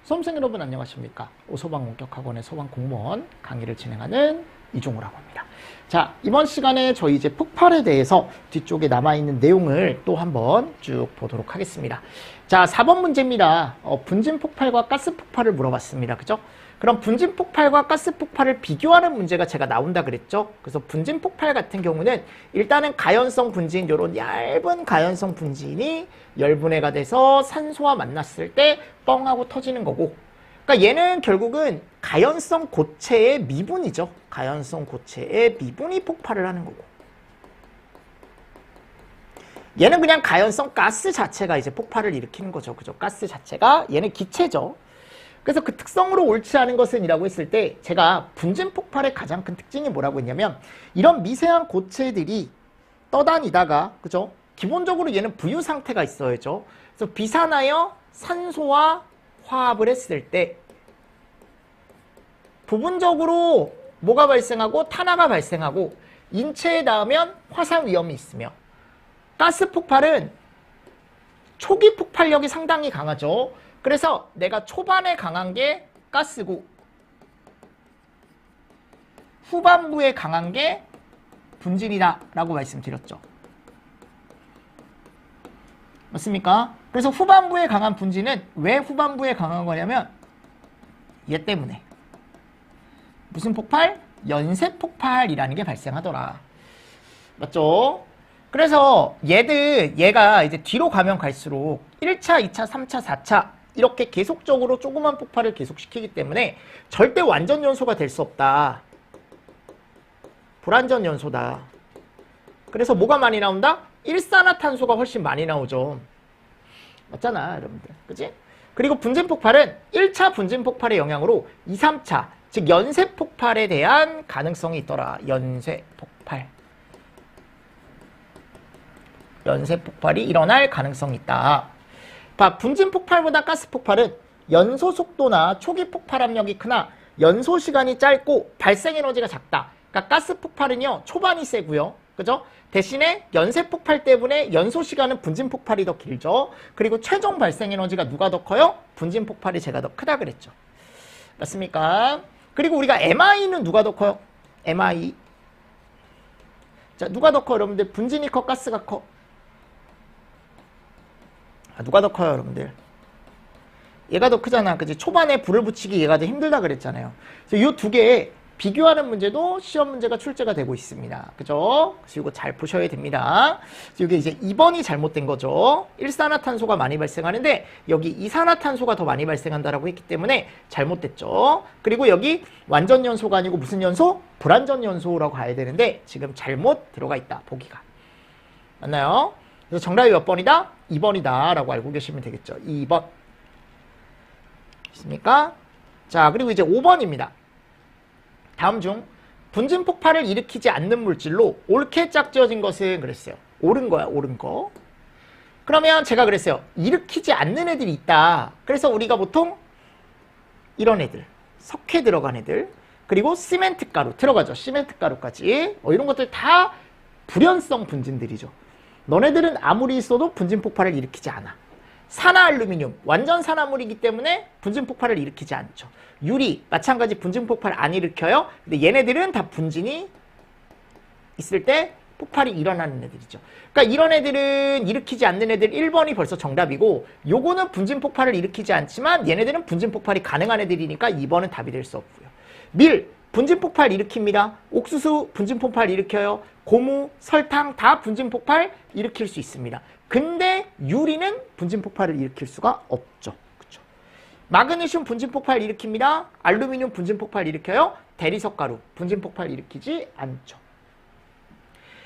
수험생 여러분 안녕하십니까? 오소방원격학원의 소방공무원 강의를 진행하는 이종우라고 합니다. 자, 이번 시간에 저희 이제 폭발에 대해서 뒤쪽에 남아있는 내용을 또 한번 쭉 보도록 하겠습니다. 자, 4번 문제입니다. 분진 폭발과 가스 폭발을 물어봤습니다. 그죠? 그럼 분진 폭발과 가스 폭발을 비교하는 문제가 제가 나온다 그랬죠? 그래서 분진 폭발 같은 경우는 일단은 가연성 분진, 요런 얇은 가연성 분진이 열분해가 돼서 산소와 만났을 때 뻥하고 터지는 거고, 그러니까 얘는 결국은 가연성 고체의 미분이죠. 가연성 고체의 미분이 폭발을 하는 거고, 얘는 그냥 가연성 가스 자체가 이제 폭발을 일으키는 거죠. 그죠? 가스 자체가 얘는 기체죠. 그래서 그 특성으로 옳지 않은 것은 이라고 했을 때 제가 분진 폭발의 가장 큰 특징이 뭐라고 했냐면, 이런 미세한 고체들이 떠다니다가, 그죠? 기본적으로 얘는 부유 상태가 있어야죠. 그래서 비산하여 산소와 화합을 했을 때 부분적으로 뭐가 발생하고 탄화가 발생하고 인체에 닿으면 화상 위험이 있으며, 가스 폭발은 초기 폭발력이 상당히 강하죠. 그래서 내가 초반에 강한 게 가스고 후반부에 강한 게 분진이다 라고 말씀드렸죠. 맞습니까? 그래서 후반부에 강한 분진은 왜 후반부에 강한 거냐면 얘 때문에. 무슨 폭발? 연쇄 폭발이라는 게 발생하더라. 맞죠? 그래서 얘가 이제 뒤로 가면 갈수록 1차, 2차, 3차, 4차 이렇게 계속적으로 조그만 폭발을 계속시키기 때문에 절대 완전 연소가 될 수 없다. 불완전 연소다. 그래서 뭐가 많이 나온다? 일산화탄소가 훨씬 많이 나오죠. 맞잖아, 여러분들. 그치? 그리고 분진 폭발은 1차 분진 폭발의 영향으로 2, 3차, 즉 연쇄 폭발에 대한 가능성이 있더라. 연쇄 폭발. 연쇄 폭발이 일어날 가능성이 있다. 분진 폭발보다 가스 폭발은 연소 속도나 초기 폭발 압력이 크나 연소 시간이 짧고 발생 에너지가 작다. 그러니까 가스 폭발은요, 초반이 세고요. 그죠? 대신에 연쇄 폭발 때문에 연소 시간은 분진 폭발이 더 길죠. 그리고 최종 발생 에너지가 누가 더 커요? 분진 폭발이 제가 더 크다 그랬죠. 맞습니까? 그리고 우리가 MI는 누가 더 커요? MI. 자, 누가 더 커요, 여러분들? 분진이 커, 가스가 커? 누가 더 커요, 여러분들? 얘가 더 크잖아. 그치? 초반에 불을 붙이기 얘가 더 힘들다 그랬잖아요. 그래서 이 두 개 비교하는 문제도 시험 문제가 출제가 되고 있습니다. 그죠? 그래서 이거 잘 보셔야 됩니다. 이게 이제 2번이 잘못된 거죠. 일산화탄소가 많이 발생하는데 여기 이산화탄소가 더 많이 발생한다라고 했기 때문에 잘못됐죠. 그리고 여기 완전 연소가 아니고 무슨 연소? 불완전 연소라고 가야 되는데 지금 잘못 들어가 있다. 보기가. 맞나요? 그래서 정답이 몇 번이다? 2번이다 라고 알고 계시면 되겠죠. 2번. 있습니까? 자, 그리고 이제 5번입니다. 다음 중 분진 폭발을 일으키지 않는 물질로 옳게 짝지어진 것은 그랬어요. 옳은 거야, 옳은 거. 그러면 제가 그랬어요. 일으키지 않는 애들이 있다. 그래서 우리가 보통 이런 애들, 석회 들어간 애들, 그리고 시멘트 가루 들어가죠. 시멘트 가루까지. 이런 것들 다 불연성 분진들이죠. 너네들은 아무리 있어도 분진 폭발을 일으키지 않아. 산화알루미늄, 완전 산화물이기 때문에 분진 폭발을 일으키지 않죠. 유리, 마찬가지 분진 폭발 안 일으켜요. 근데 얘네들은 다 분진이 있을 때 폭발이 일어나는 애들이죠. 그러니까 이런 애들은 일으키지 않는 애들 1번이 벌써 정답이고, 요거는 분진 폭발을 일으키지 않지만 얘네들은 분진 폭발이 가능한 애들이니까 2번은 답이 될 수 없고요. 밀, 분진 폭발 일으킵니다. 옥수수 분진 폭발 일으켜요. 고무, 설탕 다 분진 폭발 일으킬 수 있습니다. 근데 유리는 분진 폭발을 일으킬 수가 없죠. 그쵸? 마그네슘 분진 폭발 일으킵니다. 알루미늄 분진 폭발 일으켜요. 대리석가루 분진 폭발 일으키지 않죠.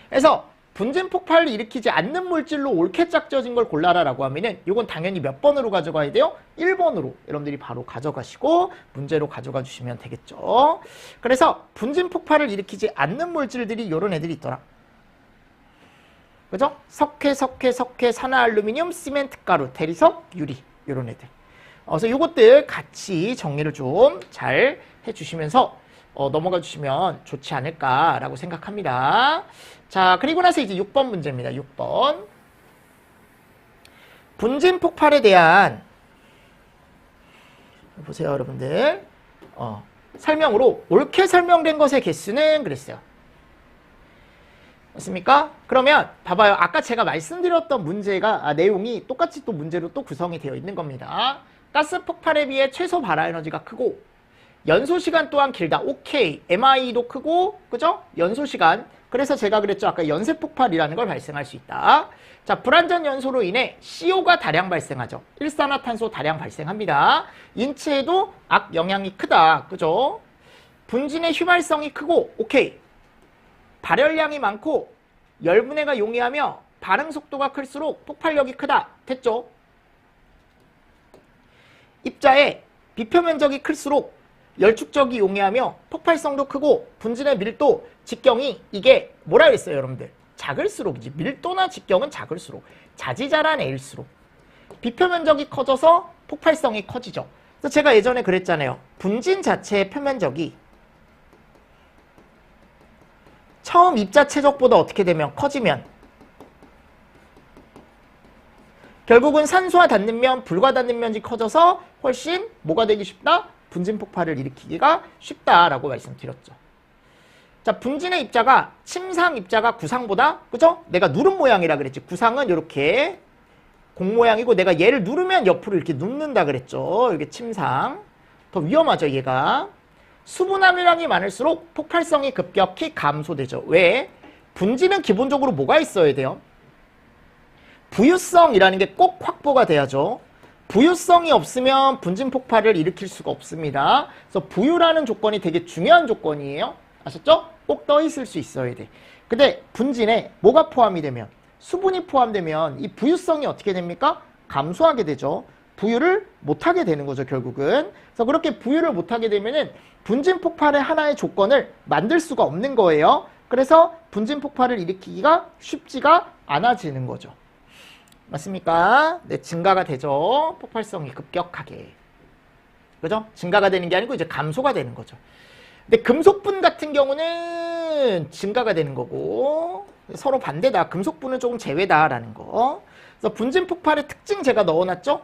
그래서 분진 폭발을 일으키지 않는 물질로 옳게 짝지어진 걸 골라라 라고 하면은 이건 당연히 몇 번으로 가져가야 돼요? 1번으로 여러분들이 바로 가져가시고 문제로 가져가 주시면 되겠죠. 그래서 분진 폭발을 일으키지 않는 물질들이 이런 애들이 있더라. 그죠? 석회, 산화알루미늄, 시멘트 가루, 대리석, 유리 이런 애들. 그래서 이것들 같이 정리를 좀 잘 해주시면서 넘어가 주시면 좋지 않을까라고 생각합니다. 자, 그리고 나서 이제 6번 문제입니다. 6번. 분진 폭발에 대한 보세요, 여러분들. 설명으로 옳게 설명된 것의 개수는 그랬어요. 맞습니까? 그러면 봐봐요. 아까 제가 말씀드렸던 문제가 내용이 똑같이 또 문제로 또 구성이 되어 있는 겁니다. 가스 폭발에 비해 최소 발화 에너지가 크고 연소 시간 또한 길다. 오케이. MI도 크고, 그죠? 연소 시간. 그래서 제가 그랬죠. 아까 연쇄 폭발이라는 걸 발생할 수 있다. 자, 불완전 연소로 인해 CO가 다량 발생하죠. 일산화탄소 다량 발생합니다. 인체에도 악 영향이 크다. 그죠? 분진의 휘발성이 크고, 오케이. 발열량이 많고, 열분해가 용이하며 반응 속도가 클수록 폭발력이 크다. 됐죠? 입자의 비표 면적이 클수록 열축적이 용이하며 폭발성도 크고 분진의 밀도, 직경이 이게 뭐라 그랬어요, 여러분들? 작을수록이지. 밀도나 직경은 작을수록. 자지자란 애일수록. 비표 면적이 커져서 폭발성이 커지죠. 그래서 제가 예전에 그랬잖아요. 분진 자체의 표면적이 처음 입자 최적보다 어떻게 되면 커지면 결국은 산소와 닿는 면, 불과 닿는 면이 커져서 훨씬 뭐가 되기 쉽다? 분진 폭발을 일으키기가 쉽다라고 말씀드렸죠. 자, 분진의 입자가 침상 입자가 구상보다, 그죠? 내가 누른 모양이라 그랬지. 구상은 이렇게 공 모양이고 내가 얘를 누르면 옆으로 이렇게 눕는다 그랬죠. 이게 침상. 더 위험하죠, 얘가. 수분 함유량이 많을수록 폭발성이 급격히 감소되죠. 왜? 분진은 기본적으로 뭐가 있어야 돼요? 부유성이라는 게 꼭 확보가 돼야죠. 부유성이 없으면 분진 폭발을 일으킬 수가 없습니다. 그래서 부유라는 조건이 되게 중요한 조건이에요. 아셨죠? 꼭 떠 있을 수 있어야 돼. 근데 분진에 뭐가 포함이 되면, 수분이 포함되면 이 부유성이 어떻게 됩니까? 감소하게 되죠. 부유를 못하게 되는 거죠, 결국은. 그래서 그렇게 부유를 못하게 되면은 분진 폭발의 하나의 조건을 만들 수가 없는 거예요. 그래서 분진 폭발을 일으키기가 쉽지가 않아지는 거죠. 맞습니까? 네, 증가가 되죠. 폭발성이 급격하게. 그죠? 증가가 되는 게 아니고 이제 감소가 되는 거죠. 근데 금속분 같은 경우는 증가가 되는 거고 서로 반대다. 금속분은 조금 제외다라는 거. 그래서 분진 폭발의 특징 제가 넣어놨죠?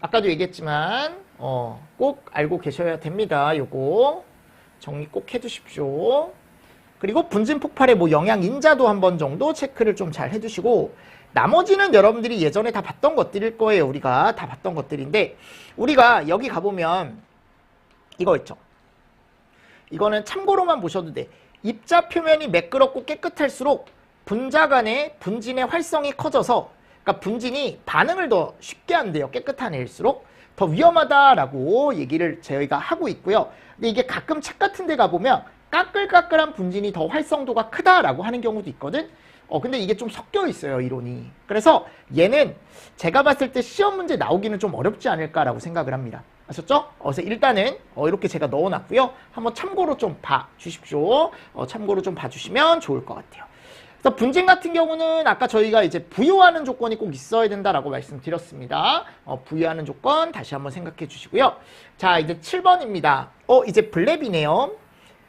아까도 얘기했지만 꼭 알고 계셔야 됩니다. 요거 정리 꼭 해두십시오. 그리고 분진 폭발의 뭐 영향 인자도 한번 정도 체크를 좀 잘 해두시고 나머지는 여러분들이 예전에 다 봤던 것들일 거예요. 우리가 다 봤던 것들인데 우리가 여기 가보면 이거 있죠. 이거는 참고로만 보셔도 돼. 입자 표면이 매끄럽고 깨끗할수록 분자 간의 분진의 활성이 커져서 그러니까 분진이 반응을 더 쉽게 한대요. 깨끗한 애일수록 더 위험하다라고 얘기를 저희가 하고 있고요. 근데 이게 가끔 책 같은 데 가보면 까끌까끌한 분진이 더 활성도가 크다라고 하는 경우도 있거든. 근데 이게 좀 섞여 있어요, 이론이. 그래서 얘는 제가 봤을 때 시험 문제 나오기는 좀 어렵지 않을까라고 생각을 합니다. 아셨죠? 그래서 일단은 이렇게 제가 넣어놨고요. 한번 참고로 좀 봐주십시오. 참고로 좀 봐주시면 좋을 것 같아요. 그래서 분진 같은 경우는 아까 저희가 이제 부유하는 조건이 꼭 있어야 된다라고 말씀드렸습니다. 부유하는 조건 다시 한번 생각해 주시고요. 자, 이제 7번입니다. 이제 블랩이네요.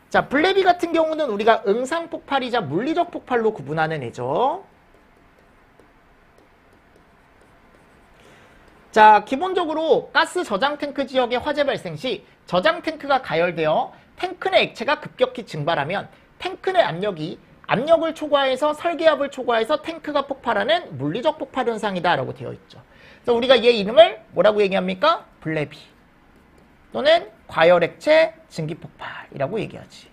자, 블랩이 같은 경우는 우리가 응상 폭발이자 물리적 폭발로 구분하는 애죠. 자, 기본적으로 가스 저장 탱크 지역의 화재 발생 시 저장 탱크가 가열되어 탱크 내 액체가 급격히 증발하면 탱크 내 압력을 초과해서 설계압을 초과해서 탱크가 폭발하는 물리적 폭발 현상이다 라고 되어 있죠. 그래서 우리가 얘 이름을 뭐라고 얘기합니까? 블랩이 또는 과열액체 증기폭발이라고 얘기하지.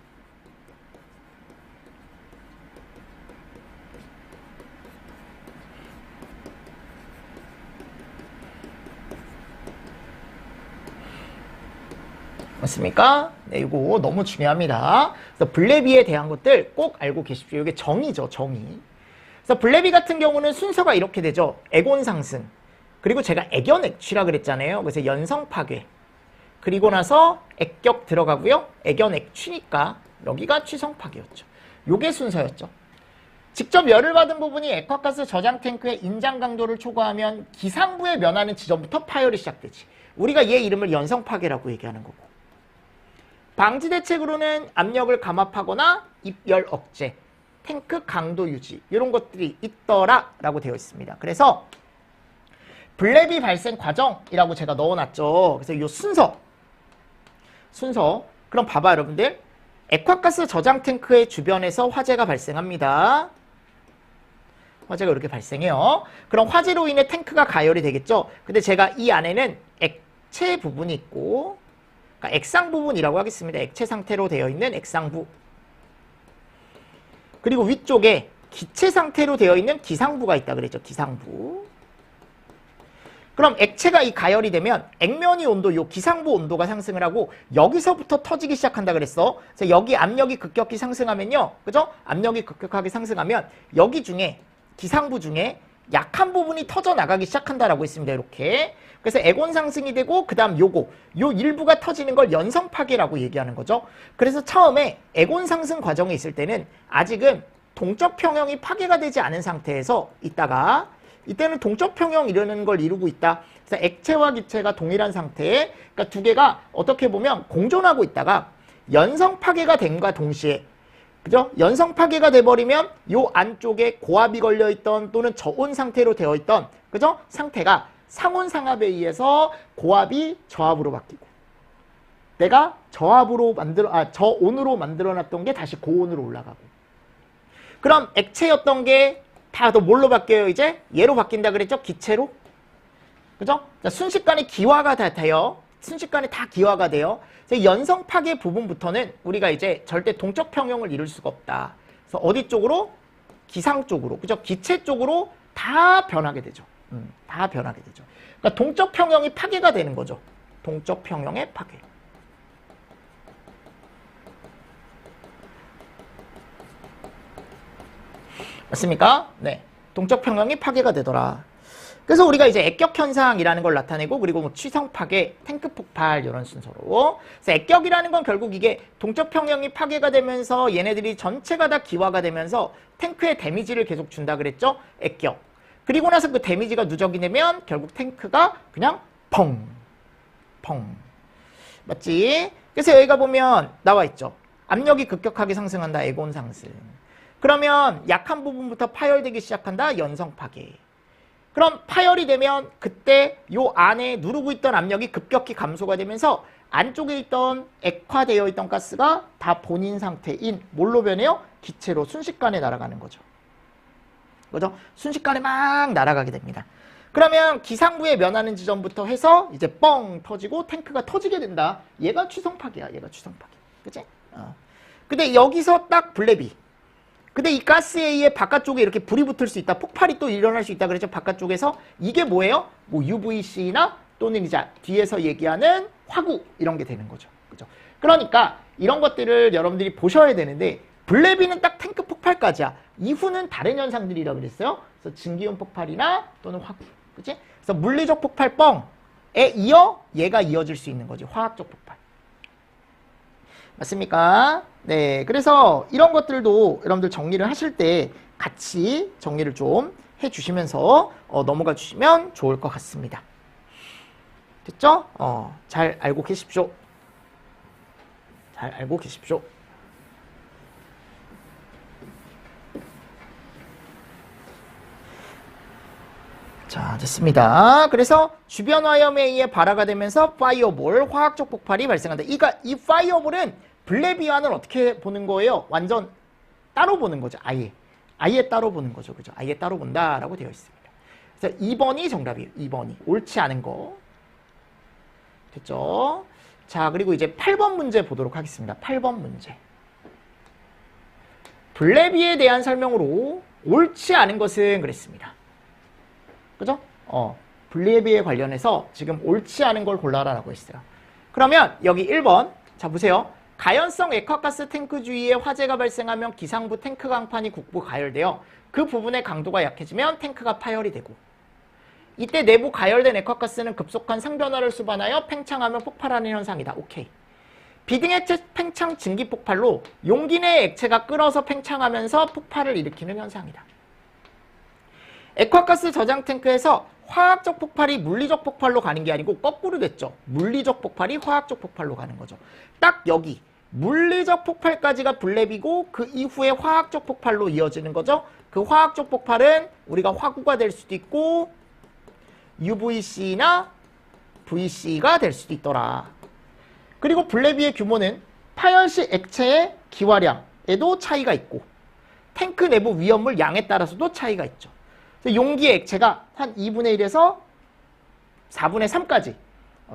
맞습니까? 네, 이거 너무 중요합니다. 그래서 블레비에 대한 것들 꼭 알고 계십시오. 이게 정의죠, 정의. 그래서 블레비 같은 경우는 순서가 이렇게 되죠. 애곤 상승. 그리고 제가 애견 액취라 그랬잖아요. 그래서 연성 파괴. 그리고 나서 액격 들어가고요. 애견 액취니까 여기가 취성 파괴였죠. 요게 순서였죠. 직접 열을 받은 부분이 액화가스 저장 탱크의 인장 강도를 초과하면 기상부에 면하는 지점부터 파열이 시작되지. 우리가 얘 이름을 연성 파괴라고 얘기하는 거고. 방지 대책으로는 압력을 감압하거나 입열 억제, 탱크 강도 유지 이런 것들이 있더라 라고 되어 있습니다. 그래서 블레비 발생 과정이라고 제가 넣어놨죠. 그래서 이 순서. 그럼 봐봐 여러분들. 액화가스 저장 탱크의 주변에서 화재가 발생합니다. 화재가 이렇게 발생해요. 그럼 화재로 인해 탱크가 가열이 되겠죠. 근데 제가 이 안에는 액체 부분이 있고, 그러니까 액상 부분이라고 하겠습니다. 액체 상태로 되어 있는 액상부. 그리고 위쪽에 기체 상태로 되어 있는 기상부가 있다 그랬죠. 기상부. 그럼 액체가 이 가열이 되면 액면이 온도, 요 기상부 온도가 상승을 하고 여기서부터 터지기 시작한다 그랬어. 그래서 여기 압력이 급격히 상승하면요. 그죠? 압력이 급격하게 상승하면 여기 중에 기상부 중에 약한 부분이 터져 나가기 시작한다라고 했습니다. 이렇게. 그래서 액온 상승이 되고 그다음 요 일부가 터지는 걸 연성 파괴라고 얘기하는 거죠. 그래서 처음에 액온 상승 과정에 있을 때는 아직은 동적 평형이 파괴가 되지 않은 상태에서 있다가 이때는 동적 평형 이루는 걸 이루고 있다. 그래서 액체와 기체가 동일한 상태에 그러니까 두 개가 어떻게 보면 공존하고 있다가 연성 파괴가 됨과 동시에 그죠? 연성 파괴가 돼버리면 요 안쪽에 고압이 걸려있던 또는 저온 상태로 되어있던 그죠? 상태가 상온 상압에 의해서 고압이 저압으로 바뀌고 내가 저온으로 만들어놨던 게 다시 고온으로 올라가고 그럼 액체였던 게 다 또 뭘로 바뀌어요? 이제 얘로 바뀐다 그랬죠? 기체로. 그죠? 자, 순식간에 기화가 다 돼요. 순식간에 다 기화가 돼요. 그래서 연성 파괴 부분부터는 우리가 이제 절대 동적 평형을 이룰 수가 없다. 그래서 어디 쪽으로? 기상 쪽으로. 그죠? 기체 쪽으로 다 변하게 되죠. 다 변하게 되죠. 그러니까 동적 평형이 파괴가 되는 거죠. 동적 평형의 파괴. 맞습니까? 네. 동적 평형이 파괴가 되더라. 그래서 우리가 이제 액격 현상이라는 걸 나타내고 그리고 뭐 취성 파괴, 탱크 폭발 이런 순서로. 그래서 액격이라는 건 결국 이게 동적 평형이 파괴가 되면서 얘네들이 전체가 다 기화가 되면서 탱크에 데미지를 계속 준다 그랬죠? 액격. 그리고 나서 그 데미지가 누적이 되면 결국 탱크가 그냥 펑. 맞지? 그래서 여기가 보면 나와 있죠. 압력이 급격하게 상승한다. 액온 상승. 그러면 약한 부분부터 파열되기 시작한다. 연성 파괴. 그럼 파열이 되면 그때 요 안에 누르고 있던 압력이 급격히 감소가 되면서 안쪽에 있던 액화되어 있던 가스가 다 본인 상태인 뭘로 변해요? 기체로 순식간에 날아가는 거죠. 그죠? 순식간에 막 날아가게 됩니다. 그러면 기상부에 면하는 지점부터 해서 이제 뻥 터지고 탱크가 터지게 된다. 얘가 취성파괴야. 얘가 취성파괴. 그치? 근데 여기서 딱 블레비. 근데 이 가스에 의해 바깥쪽에 이렇게 불이 붙을 수 있다. 폭발이 또 일어날 수 있다. 그랬죠. 바깥쪽에서. 이게 뭐예요? 뭐 UVC나 또는 이제 뒤에서 얘기하는 화구 이런 게 되는 거죠. 그죠? 그러니까 이런 것들을 여러분들이 보셔야 되는데 블레비는 딱 탱크 폭발까지야. 이후는 다른 현상들이라고 그랬어요. 그래서 증기온 폭발이나 또는 화구. 그치? 그래서 물리적 폭발 뻥에 이어 얘가 이어질 수 있는 거지. 화학적 폭발. 맞습니까? 네, 그래서 이런 것들도 여러분들 정리를 하실 때 같이 정리를 좀 해주시면서 넘어가 주시면 좋을 것 같습니다. 됐죠? 잘 알고 계십시오. 잘 알고 계십시오. 자, 됐습니다. 그래서 주변 화염에 의해 발화가 되면서 파이어볼, 화학적 폭발이 발생한다. 이 파이어볼은 블레비와는 어떻게 보는 거예요? 완전 따로 보는 거죠. 아예 따로 보는 거죠. 그죠? 아예 따로 본다라고 되어 있습니다. 그래서 2번이 정답이에요. 2번이. 옳지 않은 거. 됐죠? 자, 그리고 이제 8번 문제 보도록 하겠습니다. 8번 문제. 블레비에 대한 설명으로 옳지 않은 것은 그랬습니다. 그죠? 블레비에 관련해서 지금 옳지 않은 걸 골라라라고 했어요. 그러면 여기 1번. 자, 보세요. 가연성 액화가스 탱크 주위에 화재가 발생하면 기상부 탱크 강판이 국부 가열되어 그 부분의 강도가 약해지면 탱크가 파열이 되고 이때 내부 가열된 액화가스는 급속한 상변화를 수반하여 팽창하며 폭발하는 현상이다. 오케이. 비등액체 팽창 증기 폭발로 용기 내의 액체가 끓어서 팽창하면서 폭발을 일으키는 현상이다. 액화가스 저장 탱크에서 화학적 폭발이 물리적 폭발로 가는 게 아니고 거꾸로 됐죠. 물리적 폭발이 화학적 폭발로 가는 거죠. 딱 여기 물리적 폭발까지가 블레비고 그 이후에 화학적 폭발로 이어지는 거죠. 그 화학적 폭발은 우리가 화구가 될 수도 있고 UVC나 VC가 될 수도 있더라. 그리고 블레비의 규모는 파열 시 액체의 기화량에도 차이가 있고 탱크 내부 위험물 양에 따라서도 차이가 있죠. 용기의 액체가 한 2분의 1에서 4분의 3까지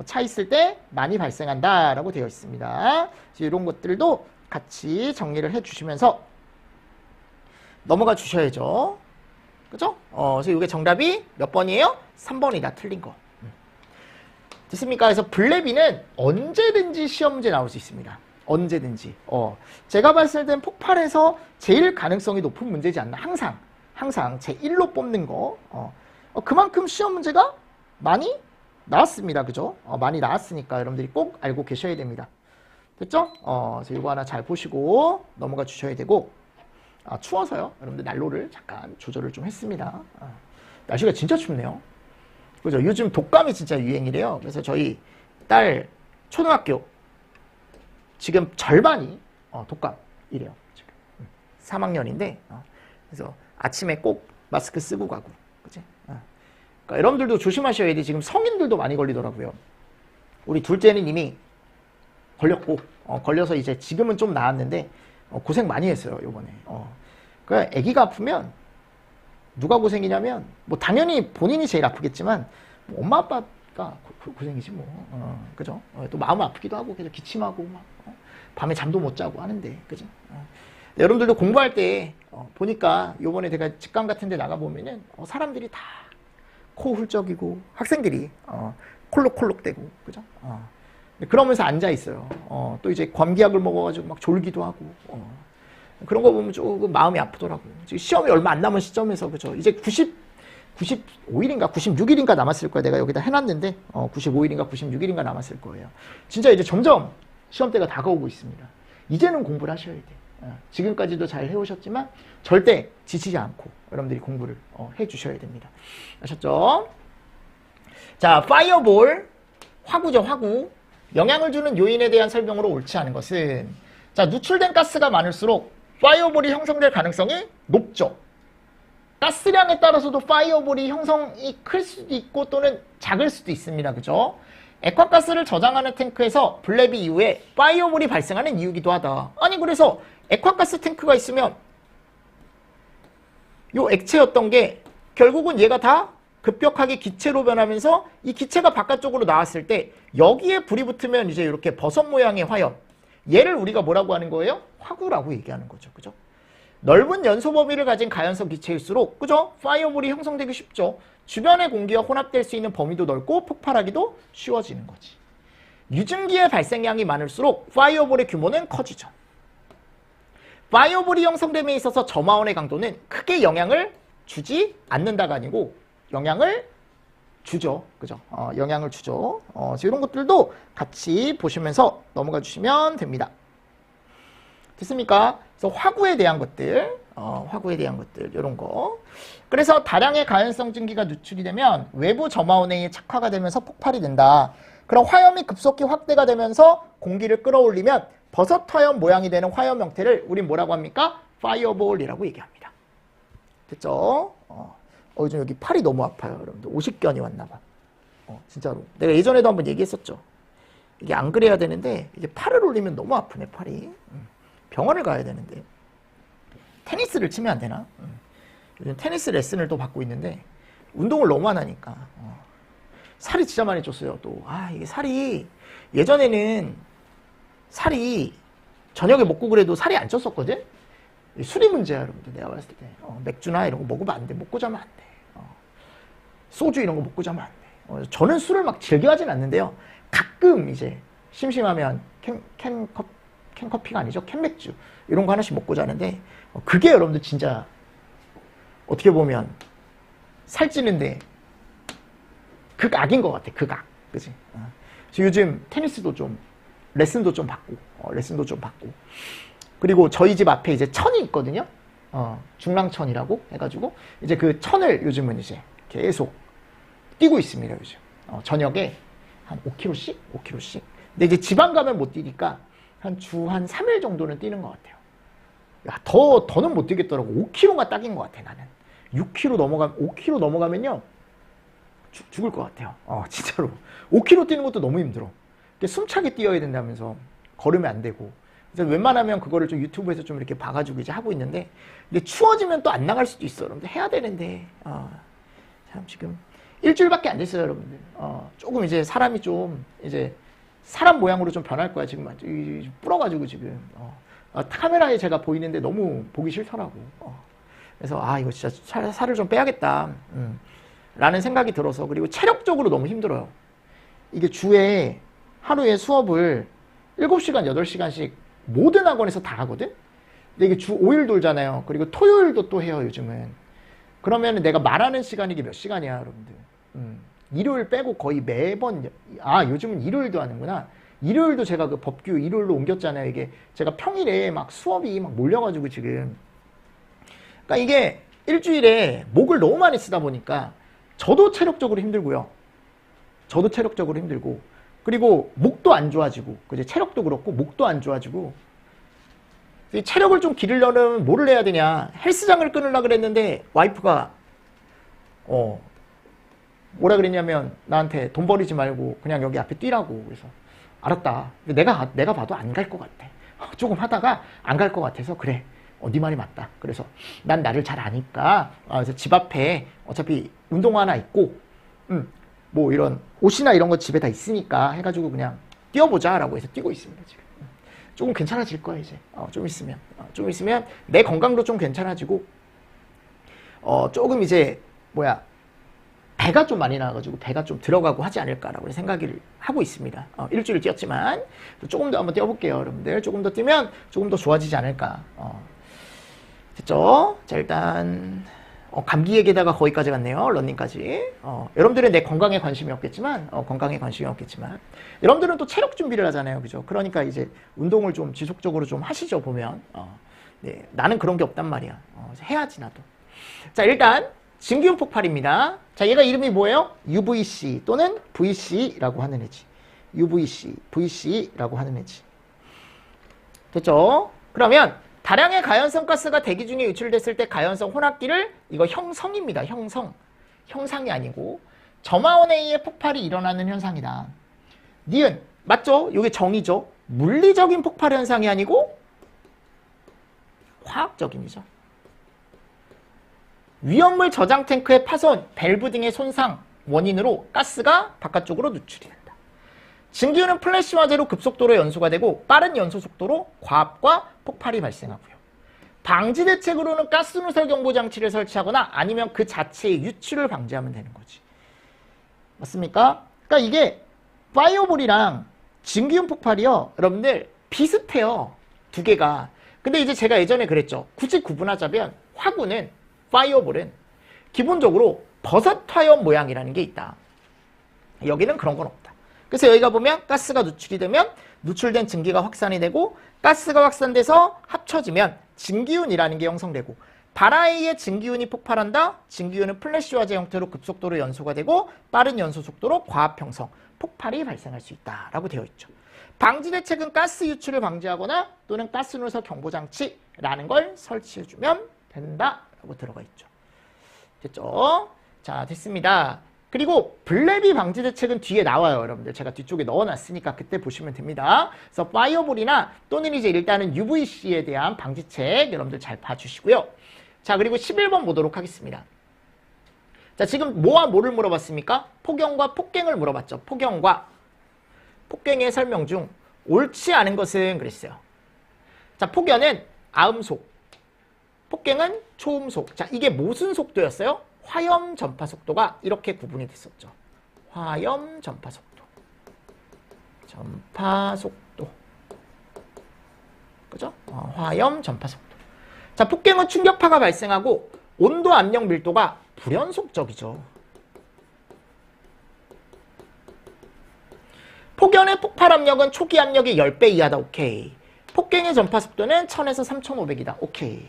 차 있을 때 많이 발생한다라고 되어 있습니다. 이런 것들도 같이 정리를 해주시면서 넘어가 주셔야죠. 그죠? 그래서 이게 정답이 몇 번이에요? 3번이다. 틀린 거. 됐습니까? 그래서 블레비는 언제든지 시험 문제 나올 수 있습니다. 언제든지. 제가 봤을 땐 폭발에서 제일 가능성이 높은 문제지 않나. 항상 제1로 뽑는 거. 그만큼 시험 문제가 많이 나왔습니다. 그죠? 많이 나왔으니까 여러분들이 꼭 알고 계셔야 됩니다. 됐죠? 그래서 이거 하나 잘 보시고 넘어가 주셔야 되고. 추워서요. 여러분들 난로를 잠깐 조절을 좀 했습니다. 날씨가 진짜 춥네요. 그죠? 요즘 독감이 진짜 유행이래요. 그래서 저희 딸 초등학교 지금 절반이 독감이래요. 지금 3학년인데 그래서 아침에 꼭 마스크 쓰고 가고, 그치? 그러니까 여러분들도 조심하셔야 돼. 지금 성인들도 많이 걸리더라고요. 우리 둘째는 이미 걸렸고 걸려서 이제 지금은 좀 나았는데 고생 많이 했어요 요번에. 그러니까 아기가 아프면 누가 고생이냐면 뭐 당연히 본인이 제일 아프겠지만 뭐 엄마 아빠가 고생이지 뭐. 그죠? 또 마음 아프기도 하고 계속 기침하고 막 밤에 잠도 못 자고 하는데, 그죠? 여러분들도 공부할 때 보니까 요번에 제가 직강 같은 데 나가 보면은 사람들이 다 코 훌쩍이고 학생들이 콜록콜록대고, 그죠? 그러면서 앉아 있어요. 또 이제 감기약을 먹어가지고 막 졸기도 하고. 그런 거 보면 조금 마음이 아프더라고요. 지금 시험이 얼마 안 남은 시점에서, 그죠? 이제 95일인가 96일인가 남았을 거예요. 내가 여기다 해놨는데 95일인가 96일인가 남았을 거예요. 진짜 이제 점점 시험대가 다가오고 있습니다. 이제는 공부를 하셔야 돼. 지금까지도 잘 해오셨지만 절대 지치지 않고 여러분들이 공부를 해주셔야 됩니다. 아셨죠? 자, 파이어볼, 화구죠, 화구. 영향을 주는 요인에 대한 설명으로 옳지 않은 것은, 자, 누출된 가스가 많을수록 파이어볼이 형성될 가능성이 높죠. 가스량에 따라서도 파이어볼이 형성이 클 수도 있고 또는 작을 수도 있습니다. 그죠? 액화가스를 저장하는 탱크에서 블레비 이후에 파이어볼이 발생하는 이유기도 하다. 아니, 그래서 액화가스 탱크가 있으면 요 액체였던 게 결국은 얘가 다 급격하게 기체로 변하면서 이 기체가 바깥쪽으로 나왔을 때 여기에 불이 붙으면 이제 이렇게 버섯 모양의 화염, 얘를 우리가 뭐라고 하는 거예요? 화구라고 얘기하는 거죠. 그죠? 넓은 연소 범위를 가진 가연성 기체일수록, 그죠? 파이어볼이 형성되기 쉽죠. 주변의 공기와 혼합될 수 있는 범위도 넓고 폭발하기도 쉬워지는 거지. 유증기의 발생량이 많을수록 파이어볼의 규모는 커지죠. 파이어볼이 형성됨에 있어서 점화원의 강도는 크게 영향을 주지 않는다가 아니고 영향을 주죠. 그죠? 영향을 주죠. 이런 것들도 같이 보시면서 넘어가 주시면 됩니다. 됐습니까? 그래서 화구에 대한 것들, 이런 거. 그래서 다량의 가연성 증기가 누출이 되면 외부 점화원에 착화가 되면서 폭발이 된다. 그럼 화염이 급속히 확대가 되면서 공기를 끌어올리면 버섯 화염 모양이 되는 화염 형태를 우린 뭐라고 합니까? 파이어볼이라고 얘기합니다. 됐죠? 요즘 여기 팔이 너무 아파요, 여러분들. 오십견이 왔나 봐. 진짜로. 내가 예전에도 한번 얘기했었죠. 이게 안 그래야 되는데 이게 팔을 올리면 너무 아프네, 팔이. 병원을 가야 되는데. 테니스를 치면 안 되나? 요즘 테니스 레슨을 또 받고 있는데 운동을 너무 안 하니까 살이 진짜 많이 쪘어요. 또 이게 살이, 예전에는 살이 저녁에 먹고 그래도 살이 안 쪘었거든. 술이 문제야, 여러분들. 내가 봤을 때 맥주나 이런 거 먹으면 안 돼. 먹고 자면 안 돼. 소주 이런 거 먹고 자면 안 돼. 저는 술을 막 즐겨 하진 않는데요. 가끔 이제 심심하면 캔커피가 아니죠. 캔맥주 이런 거 하나씩 먹고 자는데 그게 여러분들 진짜 어떻게 보면 살찌는데 극악인 것 같아. 극악. 그치? 그래서 요즘 테니스도 좀 레슨도 좀 받고 그리고 저희 집 앞에 이제 천이 있거든요. 중랑천이라고 해가지고 이제 그 천을 요즘은 이제 계속 뛰고 있습니다. 요즘 저녁에 한 5km씩. 근데 이제 지방 가면 못 뛰니까 한 3일 정도는 뛰는 것 같아요. 야, 더는 못 뛰겠더라고. 5km가 딱인 것 같아, 나는. 5km 넘어가면요. 죽을 것 같아요. 진짜로. 5km 뛰는 것도 너무 힘들어. 숨차게 뛰어야 된다면서 걸으면 안 되고. 그래서 웬만하면 그거를 좀 유튜브에서 좀 이렇게 봐가지고 이제 하고 있는데, 근데 추워지면 또 안 나갈 수도 있어. 여러분들 해야 되는데, 참 지금 일주일밖에 안 됐어요, 여러분들. 조금 이제 사람이 좀 이제 사람 모양으로 좀 변할 거야, 지금. 불어가지고 지금. 카메라에 제가 보이는데 너무 보기 싫더라고. 그래서 이거 진짜 살을 좀 빼야겠다. 라는 생각이 들어서. 그리고 체력적으로 너무 힘들어요. 이게 주에 하루에 수업을 7시간, 8시간씩 모든 학원에서 다 하거든? 근데 이게 주 5일 돌잖아요. 그리고 토요일도 또 해요, 요즘은. 그러면 내가 말하는 시간이 이게 몇 시간이야, 여러분들. 일요일 빼고 거의 매번, 요즘은 일요일도 하는구나. 일요일도 제가 그 법규 일요일로 옮겼잖아요. 이게 제가 평일에 막 수업이 막 몰려가지고 지금. 그러니까 이게 일주일에 목을 너무 많이 쓰다 보니까 저도 체력적으로 힘들고요. 저도 체력적으로 힘들고. 그리고 목도 안 좋아지고. 그제 체력도 그렇고 목도 안 좋아지고. 체력을 좀 기르려면 뭐를 해야 되냐. 헬스장을 끊으려고 그랬는데 와이프가 뭐라 그랬냐면 나한테 돈 버리지 말고 그냥 여기 앞에 뛰라고. 그래서 알았다. 내가 봐도 안 갈 것 같아. 조금 하다가 안 갈 것 같아서 그래. 네 말이 맞다. 그래서 난 나를 잘 아니까 그래서 집 앞에 어차피 운동화 하나 있고 뭐 이런 옷이나 이런 거 집에 다 있으니까 해가지고 그냥 뛰어보자 라고 해서 뛰고 있습니다. 지금. 조금 괜찮아질 거야 이제. 좀 있으면 내 건강도 좀 괜찮아지고 조금 이제 배가 좀 많이 나와가지고 배가 좀 들어가고 하지 않을까라고 생각을 하고 있습니다. 일주일 뛰었지만 조금 더 한번 뛰어볼게요, 여러분들. 조금 더 뛰면 조금 더 좋아지지 않을까. 됐죠? 자, 일단 감기 얘기다가 거기까지 갔네요. 러닝까지. 여러분들은 내 건강에 관심이 없겠지만 여러분들은 또 체력 준비를 하잖아요. 그죠? 그러니까 이제 운동을 좀 지속적으로 좀 하시죠, 보면. 네, 나는 그런 게 없단 말이야. 해야지, 나도. 자, 일단 증기훈 폭발입니다. 자, 얘가 이름이 뭐예요? UVC 또는 VC라고 하는 애지. UVC, VC라고 하는 애지. 됐죠? 그러면 다량의 가연성 가스가 대기 중에 유출됐을 때 가연성 혼합기를, 이거 형성입니다. 형상이 아니고 점화원에 의해 폭발이 일어나는 현상이다. 니은 맞죠? 이게 정의죠. 물리적인 폭발 현상이 아니고 화학적인이죠. 위험물 저장 탱크의 파손, 밸브 등의 손상 원인으로 가스가 바깥쪽으로 누출이 된다. 증기훈은 플래시 화재로 급속도로 연소가 되고 빠른 연소 속도로 과압과 폭발이 발생하고요. 방지 대책으로는 가스 누설 경보 장치를 설치하거나 아니면 그 자체의 유출을 방지하면 되는 거지. 맞습니까? 그러니까 이게 파이어볼이랑 증기훈 폭발이요, 여러분들 비슷해요. 두 개가. 근데 이제 제가 예전에 그랬죠. 굳이 구분하자면 화구는, 파이어볼은 기본적으로 버섯 화염 모양이라는 게 있다. 여기는 그런 건 없다. 그래서 여기가 보면 가스가 누출이 되면 누출된 증기가 확산이 되고, 가스가 확산돼서 합쳐지면 증기훈이라는 게 형성되고, 발화에 의해 증기훈이 폭발한다. 증기훈은 플래시 화재 형태로 급속도로 연소가 되고 빠른 연소 속도로 과압 형성, 폭발이 발생할 수 있다라고 되어 있죠. 방지 대책은 가스 유출을 방지하거나 또는 가스 누설 경보 장치라는 걸 설치해주면 된다라고 들어가 있죠. 됐죠? 자, 됐습니다. 그리고 블랩이 방지 대책은 뒤에 나와요, 여러분들. 제가 뒤쪽에 넣어놨으니까 그때 보시면 됩니다. 그래서 파이어볼이나 또는 이제 일단은 UVC에 대한 방지책 여러분들 잘 봐주시고요. 자, 그리고 11번 보도록 하겠습니다. 자, 지금 뭐와 뭐를 물어봤습니까? 폭염과 폭갱을 물어봤죠. 폭염과 폭갱의 설명 중 옳지 않은 것은 그랬어요. 자, 폭염은 아음속, 폭갱은 초음속. 자, 이게 무슨 속도였어요? 화염 전파 속도가 이렇게 구분이 됐었죠. 화염 전파 속도. 전파 속도. 그죠? 화염 전파 속도. 자, 폭갱은 충격파가 발생하고 온도, 압력, 밀도가 불연속적이죠. 폭연의 폭발 압력은 초기 압력이 10배 이하다. 오케이. 폭갱의 전파 속도는 1000에서 3500이다. 오케이.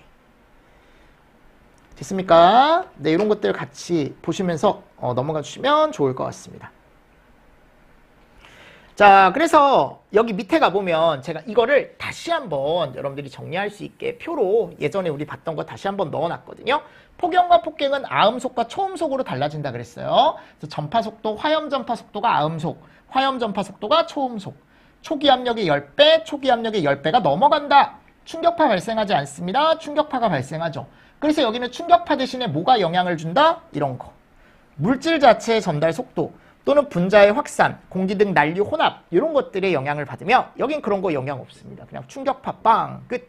됐습니까? 네, 이런 것들 같이 보시면서 넘어가 주시면 좋을 것 같습니다. 자, 그래서 여기 밑에 가보면 제가 이거를 다시 한번 여러분들이 정리할 수 있게 표로 예전에 우리 봤던 거 다시 한번 넣어놨거든요. 폭염과 폭갱은 아음속과 초음속으로 달라진다 그랬어요. 그래서 전파 속도, 화염 전파 속도가 아음속, 화염 전파 속도가 초음속. 초기 압력의 10배, 초기 압력의 10배가 넘어간다. 충격파 발생하지 않습니다. 충격파가 발생하죠. 그래서 여기는 충격파 대신에 뭐가 영향을 준다? 이런 거. 물질 자체의 전달 속도 또는 분자의 확산, 공기 등 난리 혼합 이런 것들의 영향을 받으며 여긴 그런 거 영향 없습니다. 그냥 충격파 빵 끝.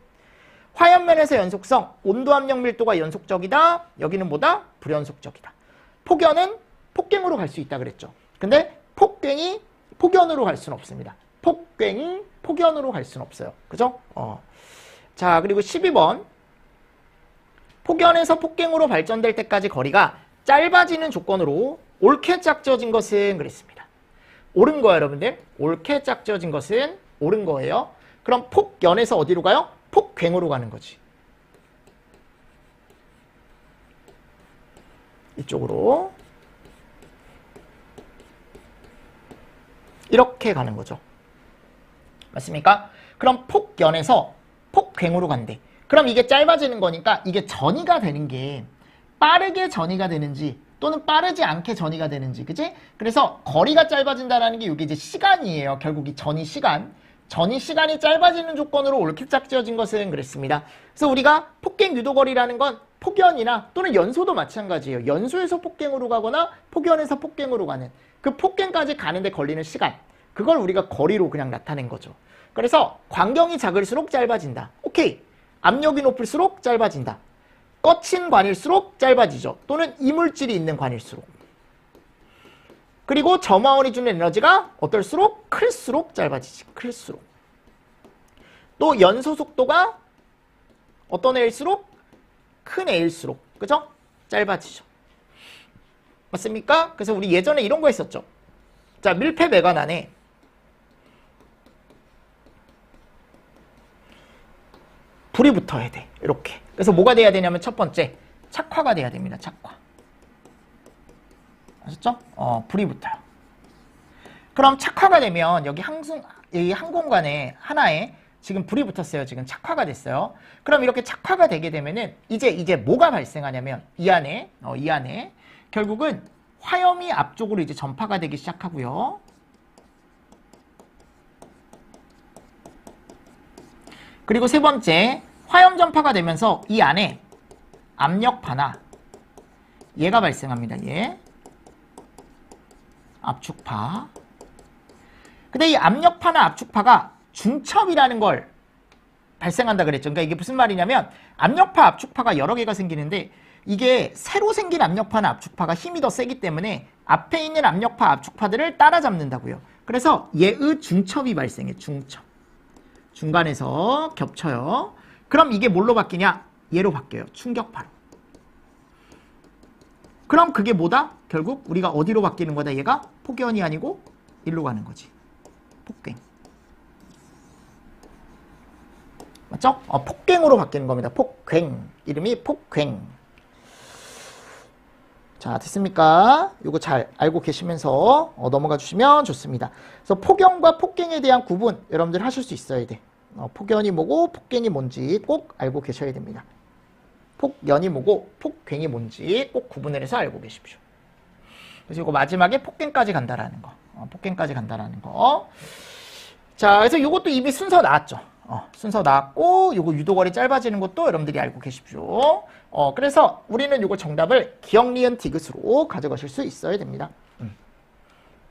화염면에서 연속성, 온도 압력 밀도가 연속적이다. 여기는 뭐다? 불연속적이다. 폭연은 폭갱으로 갈 수 있다 그랬죠. 근데 폭갱이 폭연으로 갈 수는 없습니다. 폭갱이 폭연으로 갈 수는 없어요. 그죠? 자, 그리고 12번. 폭연에서 폭갱으로 발전될 때까지 거리가 짧아지는 조건으로 옳게 짝지어진 것은 그랬습니다. 옳은 거예요, 여러분들. 옳게 짝지어진 것은 옳은 거예요. 그럼 폭연에서 어디로 가요? 폭괭으로 가는 거지. 이쪽으로. 이렇게 가는 거죠. 맞습니까? 그럼 폭연에서 폭괭으로 간대. 그럼 이게 짧아지는 거니까 이게 전이가 되는 게 빠르게 전이가 되는지 또는 빠르지 않게 전이가 되는지, 그치? 그래서 거리가 짧아진다는 게 이게 이제 시간이에요. 결국 이 전이 시간. 전이 시간이 짧아지는 조건으로 옳게 짝지어진 것은 그랬습니다. 그래서 우리가 폭갱 유도거리라는 건 폭연이나 또는 연소도 마찬가지예요. 연소에서 폭갱으로 가거나 폭연에서 폭갱으로 가는 그 폭갱까지 가는데 걸리는 시간. 그걸 우리가 거리로 그냥 나타낸 거죠. 그래서 광경이 작을수록 짧아진다. 오케이. 압력이 높을수록 짧아진다. 거친 관일수록 짧아지죠. 또는 이물질이 있는 관일수록. 그리고 점화원이 주는 에너지가 어떨수록 클수록 짧아지지. 클수록. 또 연소 속도가 어떤 애일수록 큰 애일수록. 그죠? 짧아지죠. 맞습니까? 그래서 우리 예전에 이런 거 했었죠. 자, 밀폐배관 안에 불이 붙어야 돼. 이렇게. 그래서 뭐가 돼야 되냐면 첫 번째, 착화가 돼야 됩니다. 착화. 아셨죠? 불이 붙어요. 그럼 착화가 되면 여기 이 항공관에 하나에 지금 불이 붙었어요. 지금 착화가 됐어요. 그럼 이렇게 착화가 되게 되면은 이제 뭐가 발생하냐면 이 안에 결국은 화염이 앞쪽으로 이제 전파가 되기 시작하고요. 그리고 세 번째, 화염 전파가 되면서 이 안에 압력파나 얘가 발생합니다. 얘. 압축파. 근데 이 압력파나 압축파가 중첩이라는 걸 발생한다 그랬죠. 그러니까 이게 무슨 말이냐면 압력파, 압축파가 여러 개가 생기는데 이게 새로 생긴 압력파나 압축파가 힘이 더 세기 때문에 앞에 있는 압력파, 압축파들을 따라잡는다고요. 그래서 얘의 중첩이 발생해. 중첩. 중간에서 겹쳐요. 그럼 이게 뭘로 바뀌냐? 얘로 바뀌어요. 충격파로. 그럼 그게 뭐다? 결국 우리가 어디로 바뀌는 거다? 얘가 폭연이 아니고 일로 가는 거지. 폭갱. 맞죠? 폭갱으로 바뀌는 겁니다. 폭갱. 이름이 폭갱. 자, 됐습니까? 이거 잘 알고 계시면서 넘어가 주시면 좋습니다. 그래서 폭연과 폭갱에 대한 구분 여러분들 하실 수 있어야 돼. 폭연이 뭐고 폭갱이 뭔지 꼭 알고 계셔야 됩니다. 폭연이 뭐고 폭갱이 뭔지 꼭 구분을 해서 알고 계십시오. 그래서 이거 마지막에 폭갱까지 간다라는 거. 폭갱까지 간다라는 거. 자, 그래서 이것도 이미 순서 나왔죠. 순서 나왔고 요거 유도거리 짧아지는 것도 여러분들이 알고 계십시오. 그래서 우리는 요거 정답을 기역, 니은, 디귿으로 가져가실 수 있어야 됩니다.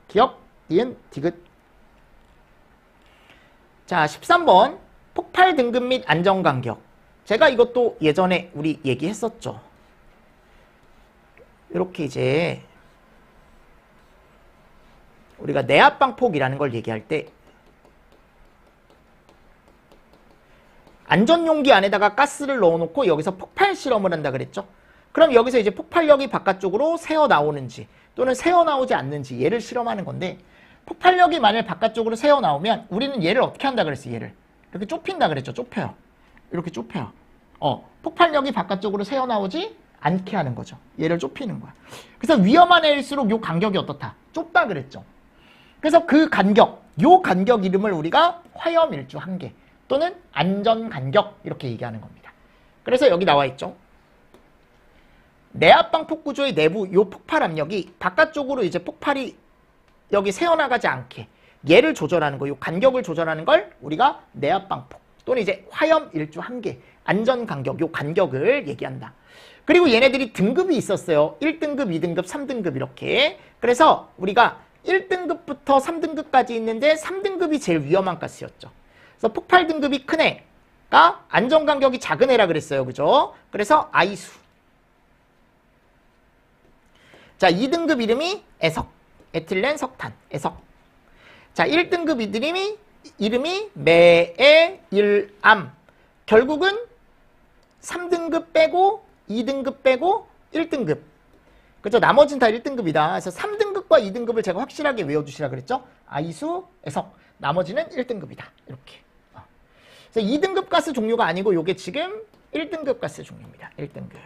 기역, 니은, 디귿. 자, 13번 폭발 등급 및 안전간격. 제가 이것도 예전에 우리 얘기했었죠. 이렇게 이제 우리가 내압방폭이라는 걸 얘기할 때 안전용기 안에다가 가스를 넣어놓고 여기서 폭발 실험을 한다 그랬죠. 그럼 여기서 이제 폭발력이 바깥쪽으로 새어나오는지 또는 새어나오지 않는지 얘를 실험하는 건데 폭발력이 만약 바깥쪽으로 새어나오면 우리는 얘를 어떻게 한다 그랬어요. 얘를 이렇게 좁힌다 그랬죠. 좁혀요. 이렇게 좁혀요. 폭발력이 바깥쪽으로 새어나오지 않게 하는 거죠. 얘를 좁히는 거야. 그래서 위험한 애일수록 요 간격이 어떻다? 좁다 그랬죠. 그래서 그 간격, 요 간격 이름을 우리가 화염일주 한계 또는 안전간격 이렇게 얘기하는 겁니다. 그래서 여기 나와 있죠. 내압방폭 구조의 내부 요 폭발 압력이 바깥쪽으로 이제 폭발이 여기 새어나가지 않게 얘를 조절하는 거, 요 간격을 조절하는 걸 우리가 내압방폭 또는 이제 화염일주 한계, 안전간격, 요 간격을 얘기한다. 그리고 얘네들이 등급이 있었어요. 1등급, 2등급, 3등급 이렇게. 그래서 우리가 1등급부터 3등급까지 있는데 3등급이 제일 위험한 가스였죠. 그래서 폭발 등급이 큰 애가 안전간격이 작은 애라 그랬어요. 그죠? 그래서 아이수. 자, 2등급 이름이 애석, 에틸렌 석탄, 애석. 자, 1등급 이름이 메에일암. 결국은 3등급 빼고 2등급 빼고 1등급. 그죠? 나머지는 다 1등급이다. 그래서 3등급과 2등급을 제가 확실하게 외워두시라 그랬죠? 아이수, 애석. 나머지는 1등급이다. 이렇게. 그래서 2등급 가스 종류가 아니고 요게 지금 1등급 가스 종류입니다. 1등급.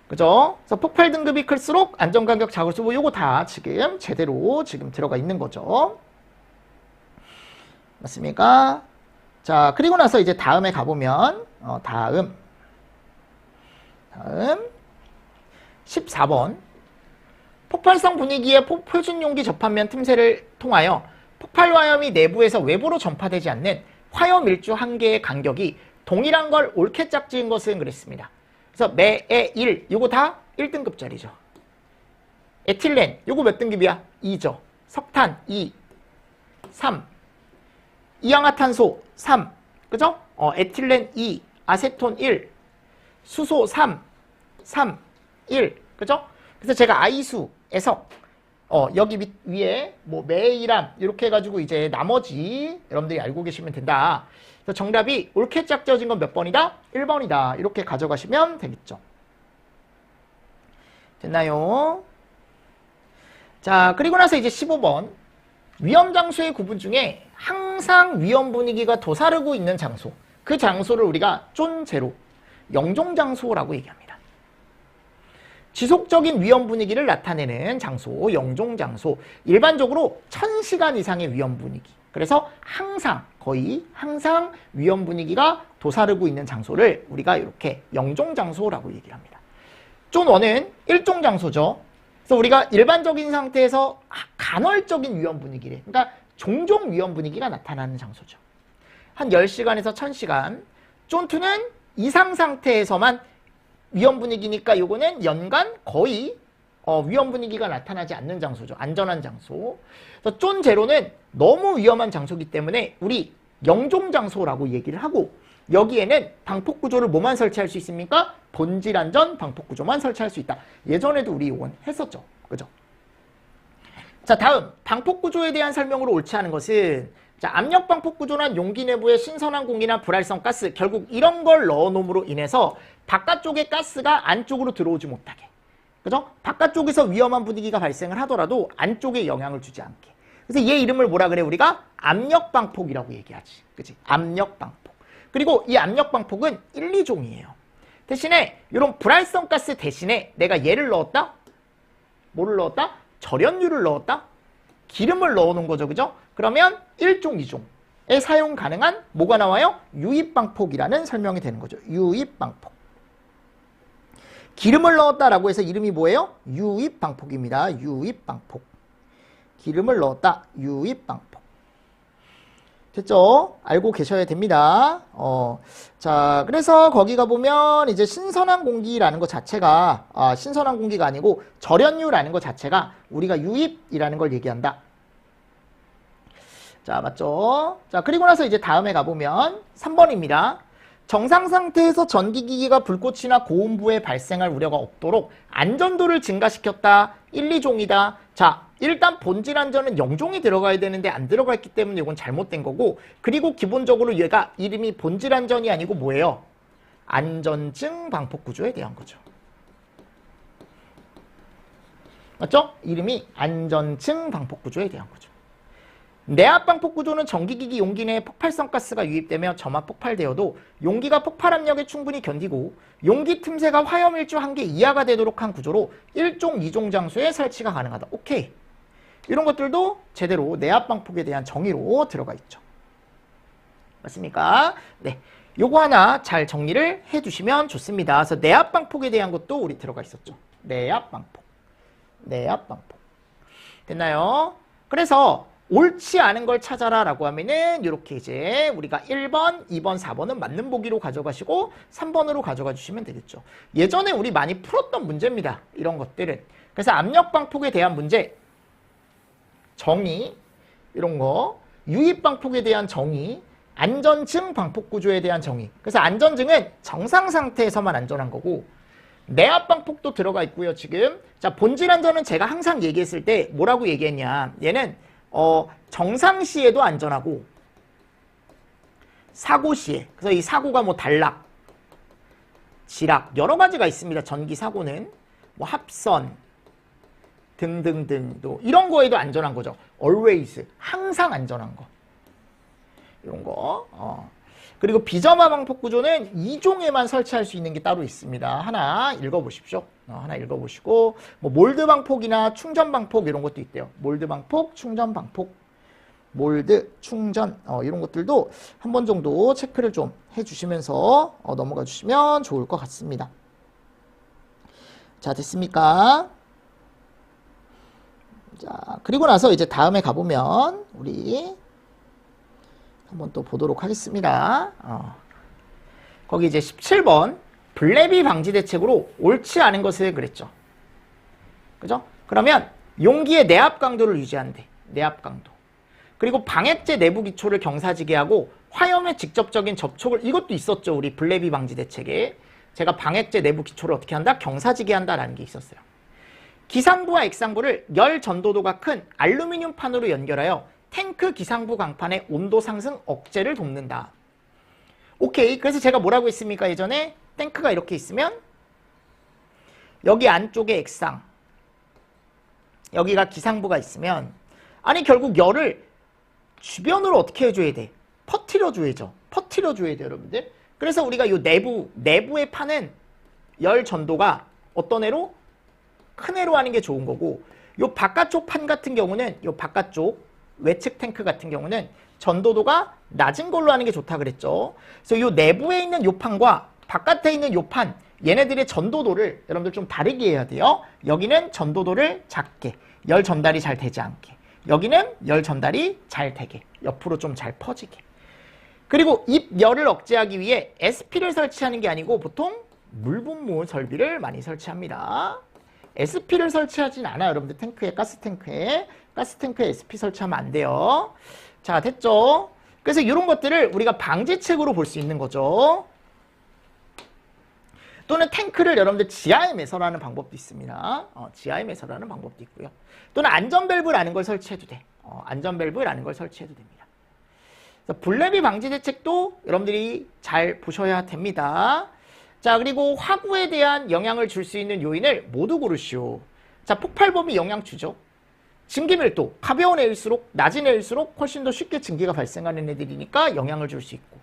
그죠? 그래서 폭발 등급이 클수록 안전간격 작을수록 요거 다 지금 제대로 지금 들어가 있는 거죠. 맞습니까? 자, 그리고 나서 이제 다음에 가보면 다음 14번 폭발성 분위기의 표준 용기 접합면 틈새를 통하여 폭발 화염이 내부에서 외부로 전파되지 않는 화염일주 한계의 간격이 동일한 걸 옳게 짝지은 것은 그랬습니다. 그래서 메에1 요거 다 1등급짜리죠. 에틸렌 요거 몇 등급이야? 2죠. 석탄 2, 3, 이氧화탄소 3, 그죠? 에틸렌 2, 아세톤 1, 수소 3, 1, 그죠? 그래서 제가 아이수, 애석, 여기 위에 뭐 메이람 이렇게 해가지고 이제 나머지 여러분들이 알고 계시면 된다. 그래서 정답이 옳게 짝지어진 건 몇 번이다? 1번이다. 이렇게 가져가시면 되겠죠. 됐나요? 자, 그리고 나서 이제 15번. 위험 장소의 구분 중에 항상 위험 분위기가 도사르고 있는 장소. 그 장소를 우리가 쫀제로, 영종 장소라고 얘기합니다. 지속적인 위험 분위기를 나타내는 장소, 영종 장소. 일반적으로 1000시간 이상의 위험 분위기. 그래서 항상, 거의 항상 위험 분위기가 도사르고 있는 장소를 우리가 이렇게 영종 장소라고 얘기를 합니다. 쫀1은 일종 장소죠. 그래서 우리가 일반적인 상태에서 간헐적인 위험 분위기래. 그러니까 종종 위험 분위기가 나타나는 장소죠. 한 10시간에서 1000시간. 쫀2는 이상 상태에서만 위험 분위기니까 요거는 연간 거의 위험 분위기가 나타나지 않는 장소죠. 안전한 장소. 그래서 쫀0는 너무 위험한 장소이기 때문에 우리 영종 장소라고 얘기를 하고 여기에는 방폭 구조를 뭐만 설치할 수 있습니까? 본질 안전 방폭 구조만 설치할 수 있다. 예전에도 우리 이건 했었죠. 그죠? 자, 다음 방폭 구조에 대한 설명으로 옳지 않은 것은 자, 압력 방폭 구조는 용기 내부에 신선한 공기나 불활성 가스 결국 이런 걸 넣어놓음으로 인해서 바깥쪽의 가스가 안쪽으로 들어오지 못하게. 그죠? 바깥쪽에서 위험한 분위기가 발생을 하더라도 안쪽에 영향을 주지 않게. 그래서 얘 이름을 뭐라 그래? 우리가 압력 방폭이라고 얘기하지. 그치? 압력 방폭. 그리고 이 압력 방폭은 1, 2종이에요. 대신에 이런 불활성 가스 대신에 내가 얘를 넣었다? 뭐를 넣었다? 절연유를 넣었다? 기름을 넣어놓은 거죠. 그죠? 그러면 1종, 2종에 사용 가능한 뭐가 나와요? 유입방폭이라는 설명이 되는 거죠. 유입방폭. 기름을 넣었다라고 해서 이름이 뭐예요? 유입방폭입니다. 유입방폭. 기름을 넣었다. 유입방폭. 됐죠? 알고 계셔야 됩니다. 자, 그래서 거기 가보면 이제 신선한 공기라는 것 자체가, 신선한 공기가 아니고 절연유라는 것 자체가 우리가 유입이라는 걸 얘기한다. 자, 맞죠? 자, 그리고 나서 이제 다음에 가보면 3번입니다. 정상 상태에서 전기기기가 불꽃이나 고온부에 발생할 우려가 없도록 안전도를 증가시켰다. 1, 2종이다. 자, 일단 본질 안전은 0종이 들어가야 되는데 안 들어가 있기 때문에 이건 잘못된 거고 그리고 기본적으로 얘가 이름이 본질 안전이 아니고 뭐예요? 안전증 방폭 구조에 대한 거죠. 맞죠? 이름이 안전증 방폭 구조에 대한 거죠. 내압 방폭 구조는 전기기기 용기 내에 폭발성 가스가 유입되며 점화 폭발되어도 용기가 폭발 압력에 충분히 견디고 용기 틈새가 화염일주 한계 이하가 되도록 한 구조로 1종, 2종 장소에 설치가 가능하다. 오케이. 이런 것들도 제대로 내압방폭에 대한 정의로 들어가 있죠. 맞습니까? 네. 요거 하나 잘 정리를 해주시면 좋습니다. 그래서 내압방폭에 대한 것도 우리 들어가 있었죠. 내압방폭. 내압방폭. 됐나요? 그래서 옳지 않은 걸 찾아라 라고 하면은 이렇게 이제 우리가 1번, 2번, 4번은 맞는 보기로 가져가시고 3번으로 가져가 주시면 되겠죠. 예전에 우리 많이 풀었던 문제입니다. 이런 것들은. 그래서 압력방폭에 대한 문제, 정의, 이런 거, 유입방폭에 대한 정의, 안전증 방폭구조에 대한 정의. 그래서 안전증은 정상 상태에서만 안전한 거고 내압방폭도 들어가 있고요. 지금 자 본질 안전은 제가 항상 얘기했을 때 뭐라고 얘기했냐. 얘는 정상 시에도 안전하고 사고 시에. 그래서 이 사고가 뭐 단락, 지락 여러 가지가 있습니다. 전기 사고는 뭐 합선 등등등도 이런 거에도 안전한 거죠. always 항상 안전한 거. 이런 거. 그리고 비점화 방폭 구조는 2종에만 설치할 수 있는 게 따로 있습니다. 하나 읽어보십시오. 하나 읽어보시고 뭐 몰드 방폭이나 충전 방폭 이런 것도 있대요. 몰드 방폭, 충전 방폭, 몰드, 충전 이런 것들도 한 번 정도 체크를 좀 해주시면서 넘어가 주시면 좋을 것 같습니다. 자, 됐습니까? 자, 그리고 나서 이제 다음에 가보면 우리 한번 또 보도록 하겠습니다. 거기 이제 17번 블레비 방지 대책으로 옳지 않은 것을 그랬죠. 그죠? 그러면 용기의 내압 강도를 유지한대. 내압 강도. 그리고 방액제 내부 기초를 경사지게 하고 화염의 직접적인 접촉을 이것도 있었죠. 우리 블레비 방지 대책에. 제가 방액제 내부 기초를 어떻게 한다? 경사지게 한다라는 게 있었어요. 기상부와 액상부를 열 전도도가 큰 알루미늄 판으로 연결하여 탱크 기상부 강판의 온도 상승 억제를 돕는다. 오케이. 그래서 제가 뭐라고 했습니까? 예전에 탱크가 이렇게 있으면 여기 안쪽에 액상, 여기가 기상부가 있으면 아니 결국 열을 주변으로 어떻게 해줘야 돼? 퍼뜨려줘야죠. 퍼뜨려줘야 돼요, 여러분들. 그래서 우리가 이 내부에 파는 열 전도가 어떤 애로? 큰 애로 하는 게 좋은 거고 이 바깥쪽 판 같은 경우는 이 바깥쪽 외측 탱크 같은 경우는 전도도가 낮은 걸로 하는 게 좋다 그랬죠. 그래서 이 내부에 있는 이 판과 바깥에 있는 이 판, 얘네들의 전도도를 여러분들 좀 다르게 해야 돼요. 여기는 전도도를 작게, 열 전달이 잘 되지 않게. 여기는 열 전달이 잘 되게, 옆으로 좀 잘 퍼지게. 그리고 입열을 억제하기 위해 SP를 설치하는 게 아니고 보통 물분무 설비를 많이 설치합니다. SP를 설치하진 않아요. 여러분들 탱크에, 가스탱크에 SP 설치하면 안 돼요. 자, 됐죠? 그래서 이런 것들을 우리가 방지책으로 볼 수 있는 거죠. 또는 탱크를 여러분들 지하에 매설하는 방법도 있습니다. 지하에 매설하는 방법도 있고요. 또는 안전밸브라는 걸 설치해도 돼. 안전밸브라는 걸 설치해도 됩니다. 그래서 블레비 방지 대책도 여러분들이 잘 보셔야 됩니다. 자, 그리고 화구에 대한 영향을 줄 수 있는 요인을 모두 고르시오. 자, 폭발범위 영향 주죠. 증기밀도, 가벼운 애일수록, 낮은 애일수록 훨씬 더 쉽게 증기가 발생하는 애들이니까 영향을 줄 수 있고.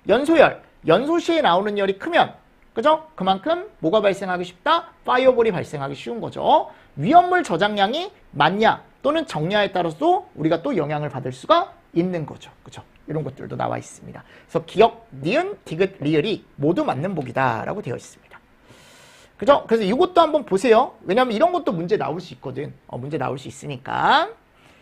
연소열, 연소 시에 나오는 열이 크면, 그죠? 그만큼 뭐가 발생하기 쉽다? 파이어볼이 발생하기 쉬운 거죠. 위험물 저장량이 많냐 또는 적냐에 따라서도 우리가 또 영향을 받을 수가 있는 거죠. 그죠? 이런 것들도 나와 있습니다. 그래서 기억, 니은, 디귿, 리을이 모두 맞는 복이다라고 되어 있습니다. 그죠? 그래서 이것도 한번 보세요. 왜냐하면 이런 것도 문제 나올 수 있거든. 문제 나올 수 있으니까.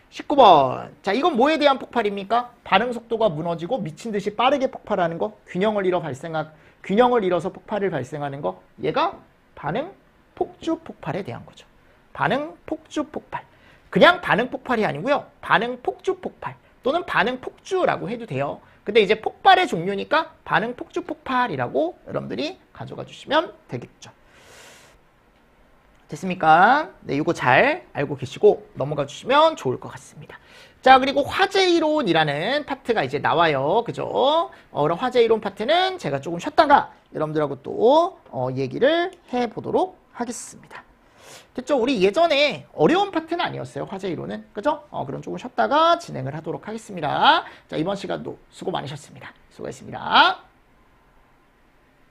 19번. 자, 이건 뭐에 대한 폭발입니까? 반응 속도가 무너지고 미친 듯이 빠르게 폭발하는 거. 균형을 잃어서 폭발을 발생하는 거. 얘가 반응 폭주 폭발에 대한 거죠. 반응 폭주 폭발. 그냥 반응 폭발이 아니고요. 반응 폭주 폭발. 또는 반응 폭주라고 해도 돼요. 근데 이제 폭발의 종류니까 반응 폭주 폭발이라고 여러분들이 가져가 주시면 되겠죠. 됐습니까? 네, 이거 잘 알고 계시고 넘어가 주시면 좋을 것 같습니다. 자, 그리고 화재 이론이라는 파트가 이제 나와요. 그죠? 그럼 화재 이론 파트는 제가 조금 쉬었다가 여러분들하고 또 얘기를 해보도록 하겠습니다. 됐죠? 우리 예전에 어려운 파트는 아니었어요. 화재 이론은. 그죠? 그럼 조금 쉬었다가 진행을 하도록 하겠습니다. 자, 이번 시간도 수고 많으셨습니다. 수고했습니다.